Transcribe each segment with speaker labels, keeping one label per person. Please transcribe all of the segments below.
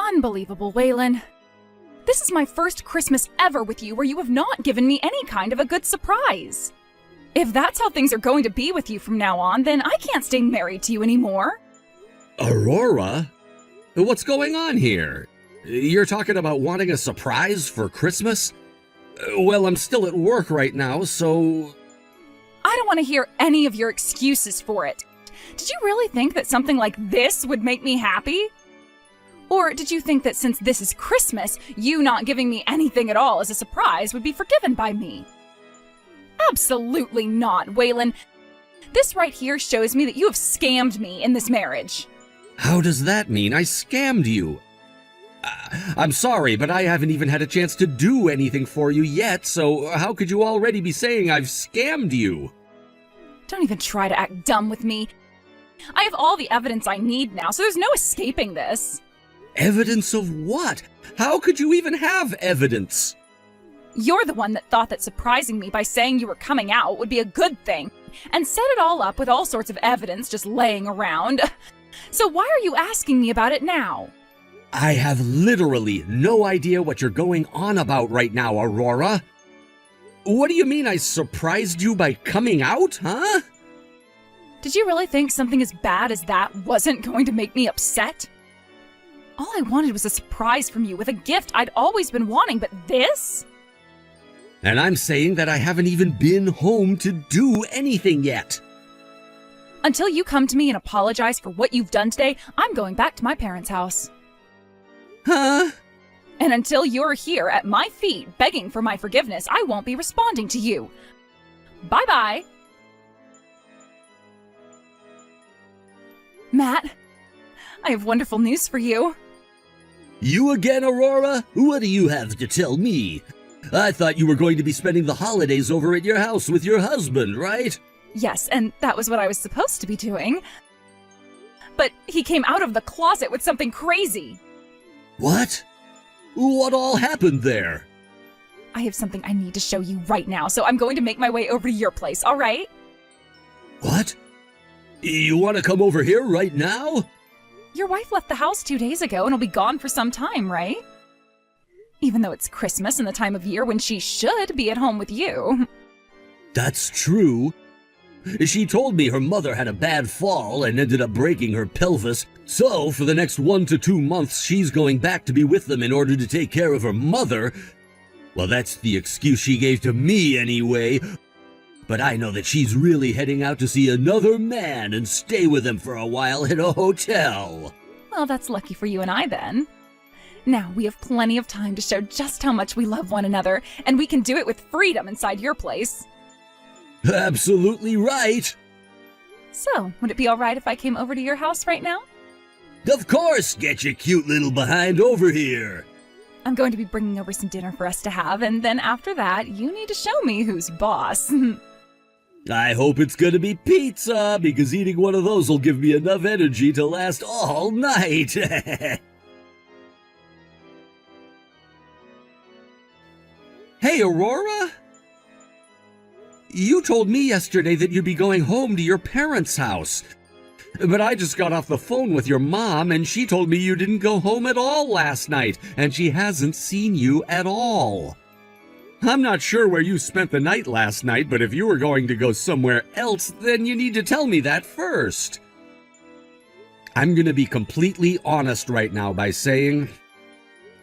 Speaker 1: Unbelievable, Waylon. This is my first Christmas ever with you where you have not given me any kind of a good surprise. If that's how things are going to be with you from now on, then I can't stay married to you anymore.
Speaker 2: Aurora? What's going on here? You're talking about wanting a surprise for Christmas? Well, I'm still at work right now, so...
Speaker 1: I don't want to hear any of your excuses for it. Did you really think that something like this would make me happy? Or did you think that since this is Christmas, you not giving me anything at all as a surprise would be forgiven by me? Absolutely not, Waylon. This right here shows me that you have scammed me in this marriage.
Speaker 2: How does that mean I scammed you? I'm sorry, but I haven't even had a chance to do anything for you yet, so how could you already be saying I've scammed you?
Speaker 1: Don't even try to act dumb with me. I have all the evidence I need now, so there's no escaping this.
Speaker 2: Evidence of what? How could you even have evidence?
Speaker 1: You're the one that thought that surprising me by saying you were coming out would be a good thing, and set it all up with all sorts of evidence just laying around. So why are you asking me about it now?
Speaker 2: I have literally no idea what you're going on about right now, Aurora. What do you mean I surprised you by coming out, huh?
Speaker 1: Did you really think something as bad as that wasn't going to make me upset? All I wanted was a surprise from you with a gift I'd always been wanting, but this?
Speaker 2: And I'm saying that I haven't even been home to do anything yet.
Speaker 1: Until you come to me and apologize for what you've done today, I'm going back to my parents' house.
Speaker 2: Huh?
Speaker 1: And until you're here at my feet begging for my forgiveness, I won't be responding to you. Bye-bye. Matt, I have wonderful news for you.
Speaker 2: You again, Aurora? What do you have to tell me? I thought you were going to be spending the holidays over at your house with your husband, right?
Speaker 1: Yes, and that was what I was supposed to be doing. But he came out of the closet with something crazy.
Speaker 2: What? What all happened there?
Speaker 1: I have something I need to show you right now, so I'm going to make my way over to your place, all right?
Speaker 2: What? You want to come over here right now?
Speaker 1: Your wife left the house 2 days ago and will be gone for some time, right? Even though it's Christmas and the time of year when she should be at home with you.
Speaker 2: That's true. She told me her mother had a bad fall and ended up breaking her pelvis, so for the next 1 to 2 months she's going back to be with them in order to take care of her mother. Well, that's the excuse she gave to me anyway. But I know that she's really heading out to see another man and stay with him for a while at a hotel.
Speaker 1: Well, that's lucky for you and I then. Now, we have plenty of time to show just how much we love one another, and we can do it with freedom inside your place.
Speaker 2: Absolutely right.
Speaker 1: So, would it be all right if I came over to your house right now?
Speaker 2: Of course, get your cute little behind over here.
Speaker 1: I'm going to be bringing over some dinner for us to have, and then after that, you need to show me who's boss.
Speaker 2: I hope it's gonna be pizza, because eating one of those will give me enough energy to last all night. Hey, Aurora? You told me yesterday that you'd be going home to your parents' house. But I just got off the phone with your mom, and she told me you didn't go home at all last night, and she hasn't seen you at all. I'm not sure where you spent the night last night, but if you were going to go somewhere else, then you need to tell me that first. I'm gonna be completely honest right now by saying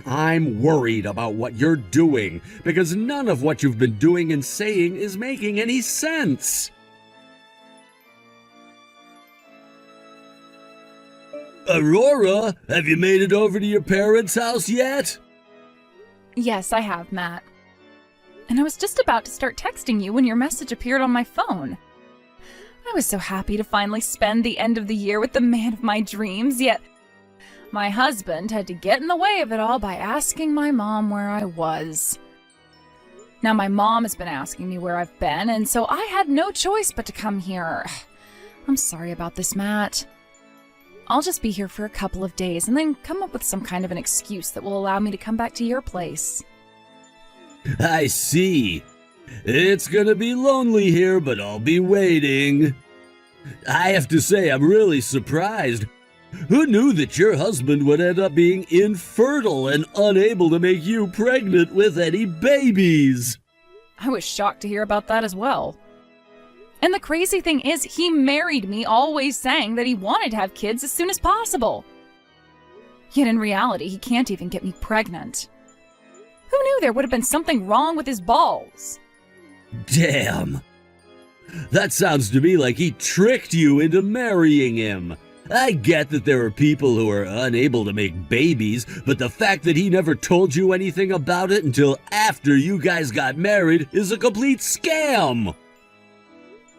Speaker 2: I'm worried about what you're doing, because none of what you've been doing and saying is making any sense. Aurora, have you made it over to your parents' house yet?
Speaker 1: Yes, I have, Matt. And I was just about to start texting you when your message appeared on my phone. I was so happy to finally spend the end of the year with the man of my dreams, yet my husband had to get in the way of it all by asking my mom where I was. Now my mom has been asking me where I've been, and so I had no choice but to come here. I'm sorry about this, Matt. I'll just be here for a couple of days and then come up with some kind of an excuse that will allow me to come back to your place.
Speaker 2: I see. It's gonna be lonely here, but I'll be waiting. I have to say, I'm really surprised. Who knew that your husband would end up being infertile and unable to make you pregnant with any babies?
Speaker 1: I was shocked to hear about that as well. And the crazy thing is, he married me always saying that he wanted to have kids as soon as possible. Yet in reality, he can't even get me pregnant. Who knew there would have been something wrong with his balls?
Speaker 2: Damn. That sounds to me like he tricked you into marrying him. I get that there are people who are unable to make babies, but the fact that he never told you anything about it until after you guys got married is a complete scam.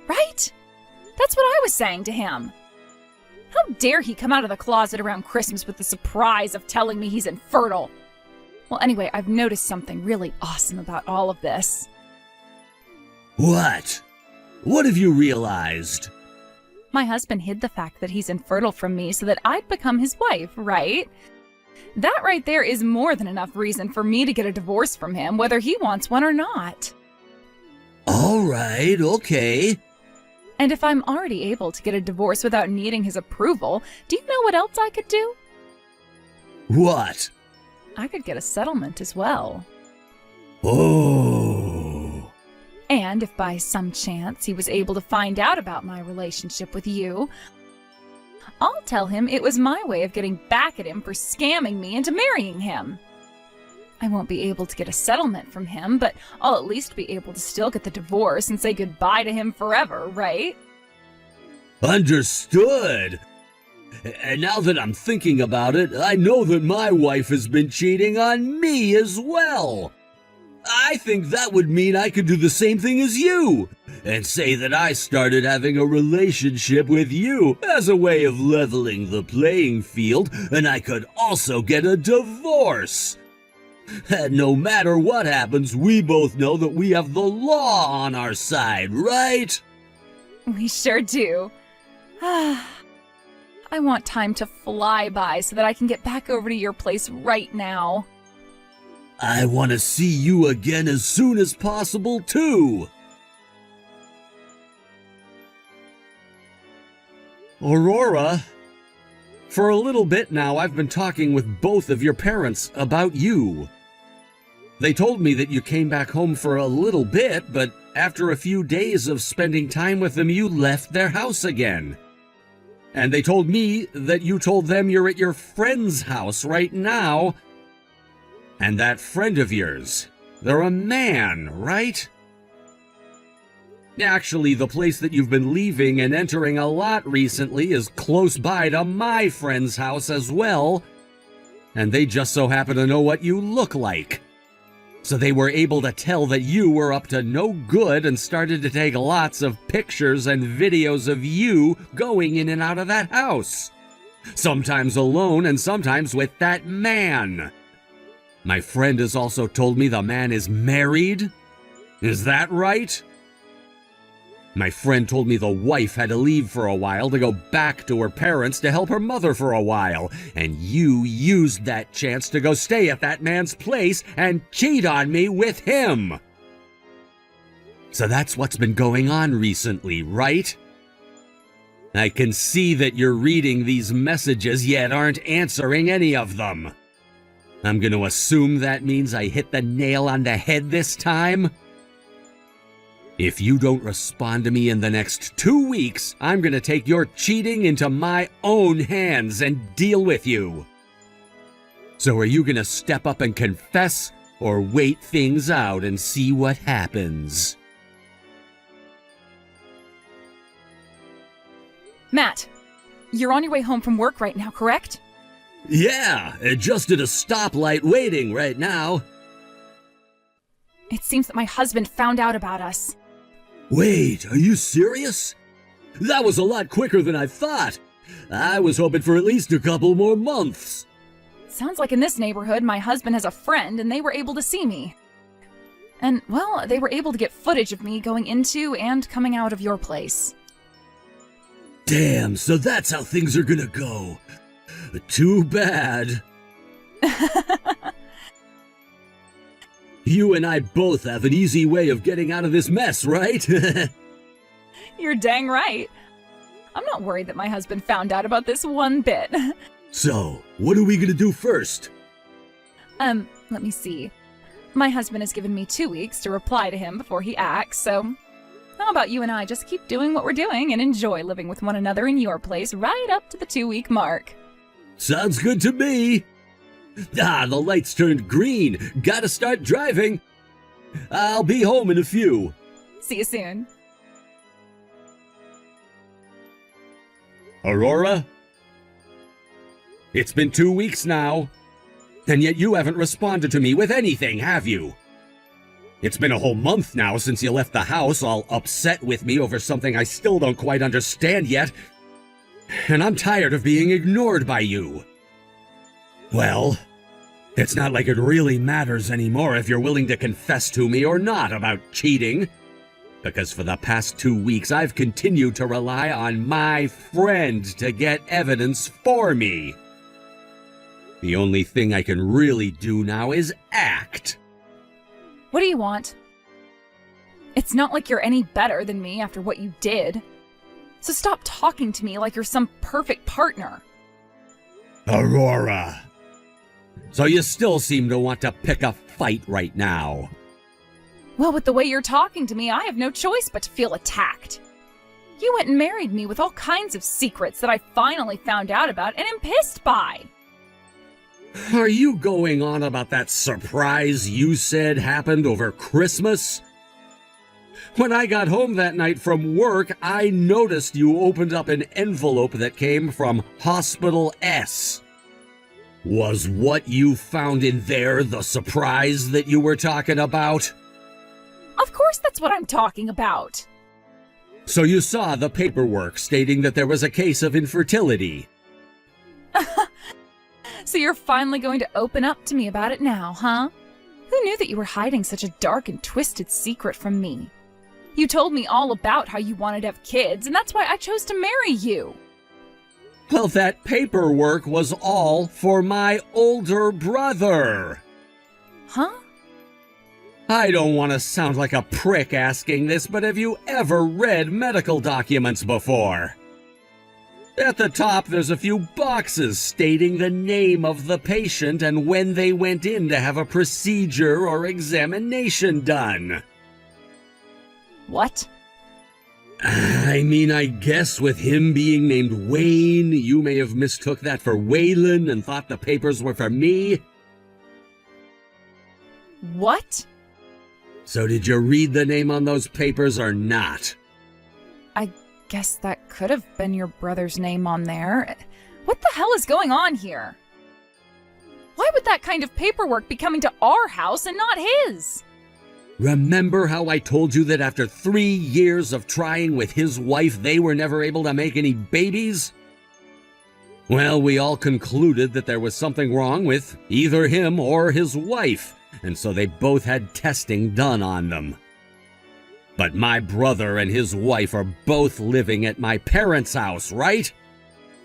Speaker 1: Right? That's what I was saying to him. How dare he come out of the closet around Christmas with the surprise of telling me he's infertile? Well, anyway, I've noticed something really awesome about all of this.
Speaker 2: What? What have you realized?
Speaker 1: My husband hid the fact that he's infertile from me so that I'd become his wife, right? That right there is more than enough reason for me to get a divorce from him, whether he wants one or not.
Speaker 2: All right, okay.
Speaker 1: And if I'm already able to get a divorce without needing his approval, do you know what else I could do?
Speaker 2: What?
Speaker 1: I could get a settlement as well.
Speaker 2: Oh.
Speaker 1: And if by some chance he was able to find out about my relationship with you, I'll tell him it was my way of getting back at him for scamming me into marrying him. I won't be able to get a settlement from him, but I'll at least be able to still get the divorce and say goodbye to him forever, right?
Speaker 2: Understood. And now that I'm thinking about it, I know that my wife has been cheating on me as well. I think that would mean I could do the same thing as you, and say that I started having a relationship with you as a way of leveling the playing field, and I could also get a divorce. And no matter what happens, we both know that we have the law on our side, right?
Speaker 1: We sure do. I want time to fly by so that I can get back over to your place right now.
Speaker 2: I want to see you again as soon as possible, too. Aurora, for a little bit now, I've been talking with both of your parents about you. They told me that you came back home for a little bit, but after a few days of spending time with them, you left their house again. And they told me that you told them you're at your friend's house right now. And that friend of yours, they're a man, right? Actually, the place that you've been leaving and entering a lot recently is close by to my friend's house as well. And they just so happen to know what you look like. So they were able to tell that you were up to no good and started to take lots of pictures and videos of you going in and out of that house. Sometimes alone and sometimes with that man. My friend has also told me the man is married. Is that right? My friend told me the wife had to leave for a while to go back to her parents to help her mother for a while, and you used that chance to go stay at that man's place and cheat on me with him. So that's what's been going on recently, right? I can see that you're reading these messages yet aren't answering any of them. I'm going to assume that means I hit the nail on the head this time? If you don't respond to me in the next 2 weeks, I'm going to take your cheating into my own hands and deal with you. So are you going to step up and confess, or wait things out and see what happens?
Speaker 1: Matt, you're on your way home from work right now, correct?
Speaker 2: Yeah, just at a stoplight waiting right now.
Speaker 1: It seems that my husband found out about us.
Speaker 2: Wait, are you serious? That was a lot quicker than I thought. I was hoping for at least a couple more months.
Speaker 1: Sounds like in this neighborhood, my husband has a friend and they were able to see me. And, well, they were able to get footage of me going into and coming out of your place.
Speaker 2: Damn, so that's how things are gonna go. Too bad. You and I both have an easy way of getting out of this mess, right?
Speaker 1: You're dang right. I'm not worried that my husband found out about this one bit.
Speaker 2: So, what are we gonna do first?
Speaker 1: Let me see. My husband has given me 2 weeks to reply to him before he acts, so how about you and I just keep doing what we're doing and enjoy living with one another in your place right up to the 2-week mark?
Speaker 2: Sounds good to me. Ah, the lights turned green. Gotta start driving. I'll be home in a few.
Speaker 1: See you soon.
Speaker 2: Aurora? It's been 2 weeks now, and yet you haven't responded to me with anything, have you? It's been a whole month now since you left the house, all upset with me over something I still don't quite understand yet, and I'm tired of being ignored by you. Well, it's not like it really matters anymore if you're willing to confess to me or not about cheating, because for the past 2 weeks I've continued to rely on my friend to get evidence for me. The only thing I can really do now is act.
Speaker 1: What do you want? It's not like you're any better than me after what you did. So stop talking to me like you're some perfect partner.
Speaker 2: Aurora. So you still seem to want to pick a fight right now.
Speaker 1: Well, with the way you're talking to me, I have no choice but to feel attacked. You went and married me with all kinds of secrets that I finally found out about and am pissed by.
Speaker 2: Are you going on about that surprise you said happened over Christmas? When I got home that night from work, I noticed you opened up an envelope that came from Hospital S. Was what you found in there the surprise that you were talking about?
Speaker 1: Of course that's what I'm talking about.
Speaker 2: So you saw the paperwork stating that there was a case of infertility.
Speaker 1: So you're finally going to open up to me about it now, huh? Who knew that you were hiding such a dark and twisted secret from me? You told me all about how you wanted to have kids, and that's why I chose to marry you.
Speaker 2: Well, that paperwork was all for my older brother.
Speaker 1: Huh?
Speaker 2: I don't want to sound like a prick asking this, but have you ever read medical documents before? At the top, there's a few boxes stating the name of the patient and when they went in to have a procedure or examination done.
Speaker 1: What?
Speaker 2: I mean, I guess with him being named Wayne, you may have mistook that for Waylon and thought the papers were for me.
Speaker 1: What?
Speaker 2: So did you read the name on those papers or not?
Speaker 1: I guess that could have been your brother's name on there. What the hell is going on here? Why would that kind of paperwork be coming to our house and not his?
Speaker 2: Remember how I told you that after 3 years of trying with his wife, they were never able to make any babies? Well, we all concluded that there was something wrong with either him or his wife, and so they both had testing done on them. But my brother and his wife are both living at my parents' house, right?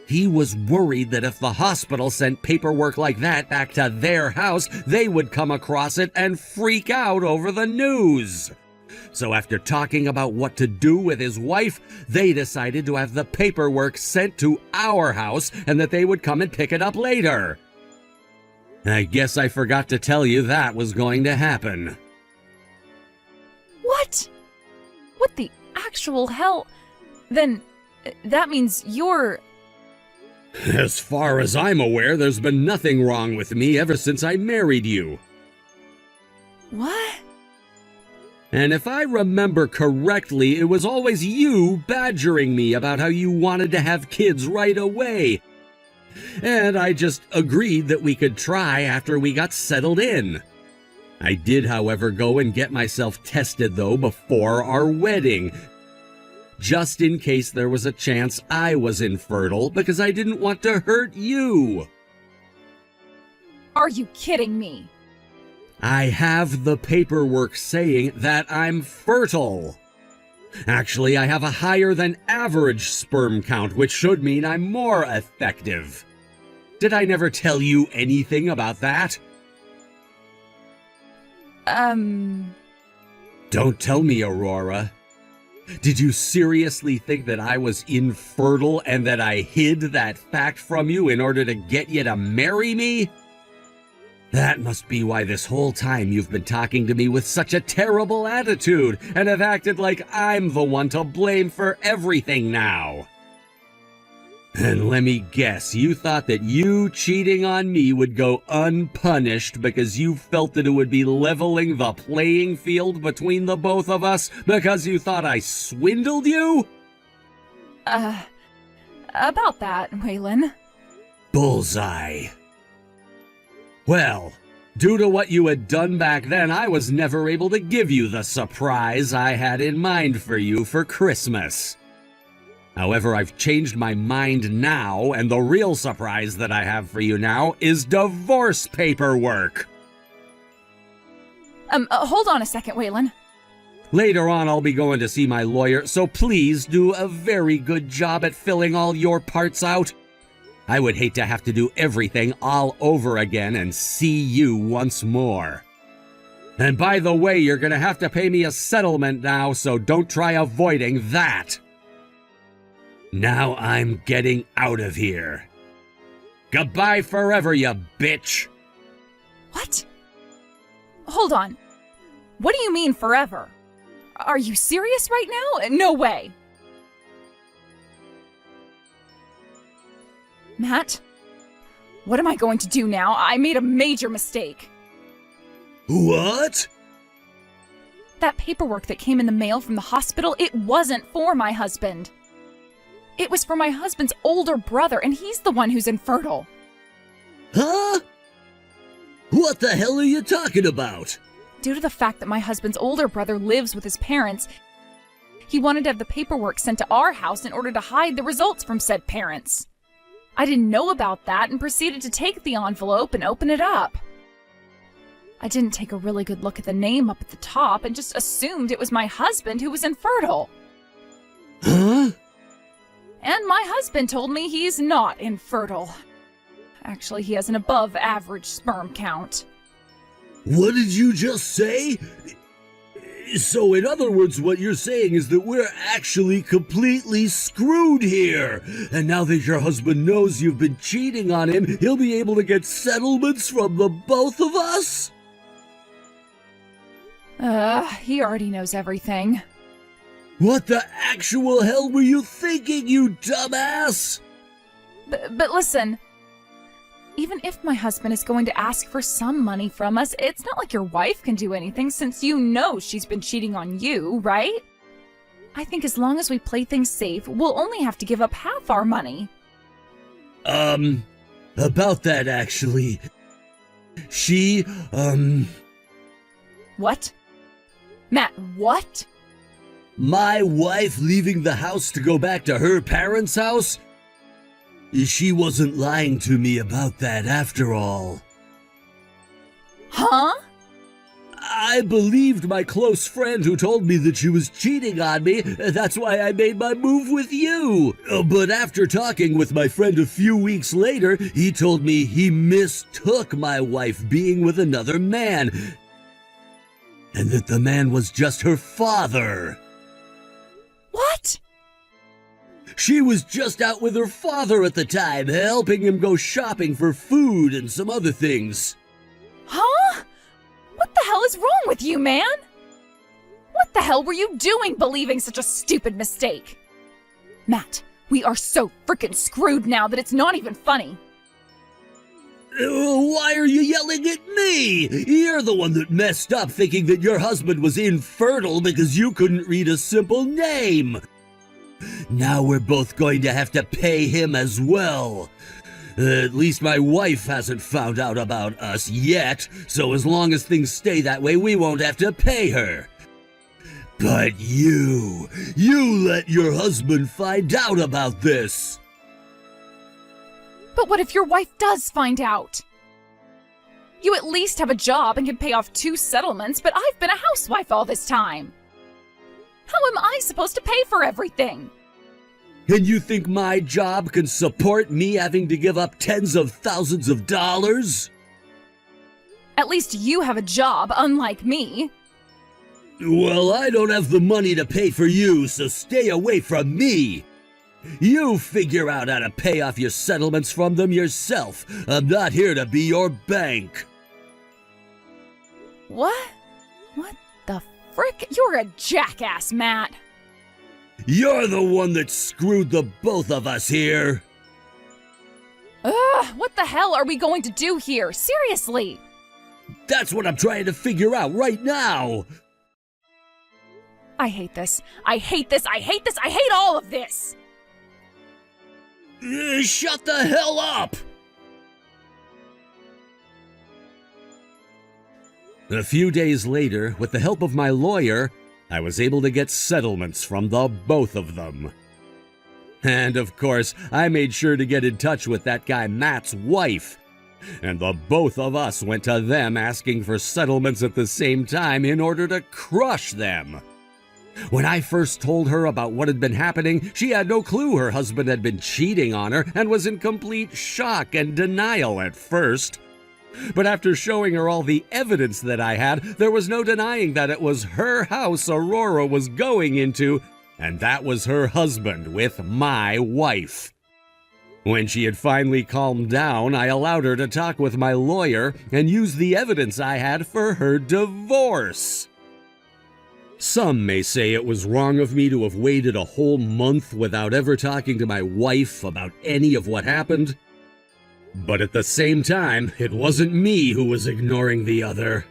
Speaker 2: He was worried that if the hospital sent paperwork like that back to their house, they would come across it and freak out over the news. So after talking about what to do with his wife, they decided to have the paperwork sent to our house and that they would come and pick it up later. I guess I forgot to tell you that was going to happen.
Speaker 1: What? What the actual hell? Then that means you're...
Speaker 2: As far as I'm aware, there's been nothing wrong with me ever since I married you.
Speaker 1: What?
Speaker 2: And if I remember correctly, it was always you badgering me about how you wanted to have kids right away. And I just agreed that we could try after we got settled in. I did, however, go and get myself tested, though, before our wedding, just in case there was a chance I was infertile, because I didn't want to hurt you.
Speaker 1: Are you kidding me?
Speaker 2: I have the paperwork saying that I'm fertile. Actually, I have a higher than average sperm count, which should mean I'm more effective. Did I never tell you anything about that? Don't tell me, Aurora. Did you seriously think that I was infertile and that I hid that fact from you in order to get you to marry me? That must be why this whole time you've been talking to me with such a terrible attitude and have acted like I'm the one to blame for everything now. And let me guess, you thought that you cheating on me would go unpunished because you felt that it would be leveling the playing field between the both of us because you thought I swindled you?
Speaker 1: About that, Waylon.
Speaker 2: Bullseye. Well, due to what you had done back then, I was never able to give you the surprise I had in mind for you for Christmas. However, I've changed my mind now, and the real surprise that I have for you now is divorce paperwork.
Speaker 1: Hold on a second, Waylon.
Speaker 2: Later on, I'll be going to see my lawyer, so please do a very good job at filling all your parts out. I would hate to have to do everything all over again and see you once more. And by the way, you're gonna have to pay me a settlement now, so don't try avoiding that. Now I'm getting out of here. Goodbye forever, you bitch.
Speaker 1: What? Hold on. What do you mean forever? Are you serious right now? No way. Matt? What am I going to do now? I made a major mistake.
Speaker 2: What?
Speaker 1: That paperwork that came in the mail from the hospital, it wasn't for my husband. It was for my husband's older brother, and he's the one who's infertile.
Speaker 2: Huh? What the hell are you talking about?
Speaker 1: Due to the fact that my husband's older brother lives with his parents, he wanted to have the paperwork sent to our house in order to hide the results from said parents. I didn't know about that and proceeded to take the envelope and open it up. I didn't take a really good look at the name up at the top and just assumed it was my husband who was infertile.
Speaker 2: Huh?
Speaker 1: And my husband told me he's not infertile. Actually, he has an above-average sperm count.
Speaker 2: What did you just say? So in other words, what you're saying is that we're actually completely screwed here. And now that your husband knows you've been cheating on him, he'll be able to get settlements from the both of us?
Speaker 1: He already knows everything.
Speaker 2: What the actual hell were you thinking, you dumbass?
Speaker 1: But listen, even if my husband is going to ask for some money from us, it's not like your wife can do anything since you know she's been cheating on you, right? I think as long as we play things safe, we'll only have to give up half our money.
Speaker 2: About that actually. She,
Speaker 1: What? Matt, what?
Speaker 2: My wife leaving the house to go back to her parents' house? She wasn't lying to me about that after all.
Speaker 1: Huh?
Speaker 2: I believed my close friend who told me that she was cheating on me. That's why I made my move with you. But after talking with my friend a few weeks later, he told me he mistook my wife being with another man, and that the man was just her father.
Speaker 1: What?
Speaker 2: She was just out with her father at the time, helping him go shopping for food and some other things.
Speaker 1: Huh? What the hell is wrong with you, man? What the hell were you doing believing such a stupid mistake? Matt, we are so frickin' screwed now that it's not even funny.
Speaker 2: Why are you yelling at me? You're the one that messed up thinking that your husband was infertile because you couldn't read a simple name. Now we're both going to have to pay him as well. At least my wife hasn't found out about us yet, so as long as things stay that way, we won't have to pay her. But you let your husband find out about this.
Speaker 1: But what if your wife does find out? You at least have a job and can pay off 2 settlements, but I've been a housewife all this time. How am I supposed to pay for everything?
Speaker 2: And you think my job can support me having to give up tens of thousands of dollars?
Speaker 1: At least you have a job, unlike me.
Speaker 2: Well, I don't have the money to pay for you, so stay away from me. You figure out how to pay off your settlements from them yourself. I'm not here to be your bank.
Speaker 1: What? What the frick? You're a jackass, Matt.
Speaker 2: You're the one that screwed the both of us here.
Speaker 1: Ugh, what the hell are we going to do here? Seriously.
Speaker 2: That's what I'm trying to figure out right now.
Speaker 1: I hate this. I hate this. I hate this. I hate all of this.
Speaker 2: Shut the hell up! A few days later, with the help of my lawyer, I was able to get settlements from the both of them. And of course, I made sure to get in touch with that guy Matt's wife. And the both of us went to them asking for settlements at the same time in order to crush them. When I first told her about what had been happening, she had no clue her husband had been cheating on her and was in complete shock and denial at first. But after showing her all the evidence that I had, there was no denying that it was her house Aurora was going into, and that was her husband with my wife. When she had finally calmed down, I allowed her to talk with my lawyer and use the evidence I had for her divorce. Some may say it was wrong of me to have waited a whole month without ever talking to my wife about any of what happened. But at the same time, it wasn't me who was ignoring the other.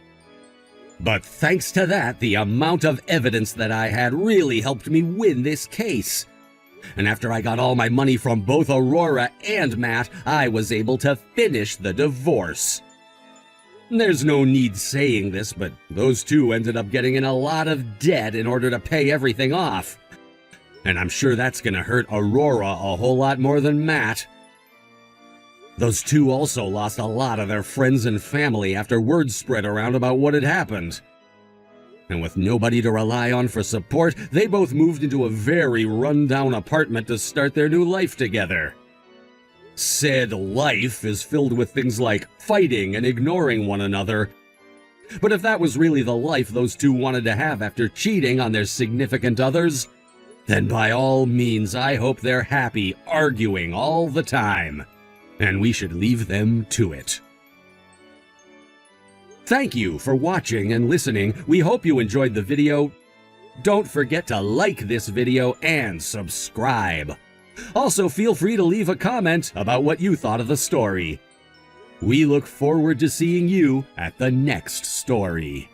Speaker 2: But thanks to that, the amount of evidence that I had really helped me win this case. And after I got all my money from both Aurora and Matt, I was able to finish the divorce. There's no need saying this, but those two ended up getting in a lot of debt in order to pay everything off. And I'm sure that's gonna hurt Aurora a whole lot more than Matt. Those two also lost a lot of their friends and family after word spread around about what had happened. And with nobody to rely on for support, they both moved into a very run-down apartment to start their new life together. Said life is filled with things like fighting and ignoring one another. But if that was really the life those two wanted to have after cheating on their significant others, then by all means I hope they're happy arguing all the time. And we should leave them to it. Thank you for watching and listening. We hope you enjoyed the video. Don't forget to like this video and subscribe. Also, feel free to leave a comment about what you thought of the story. We look forward to seeing you at the next story.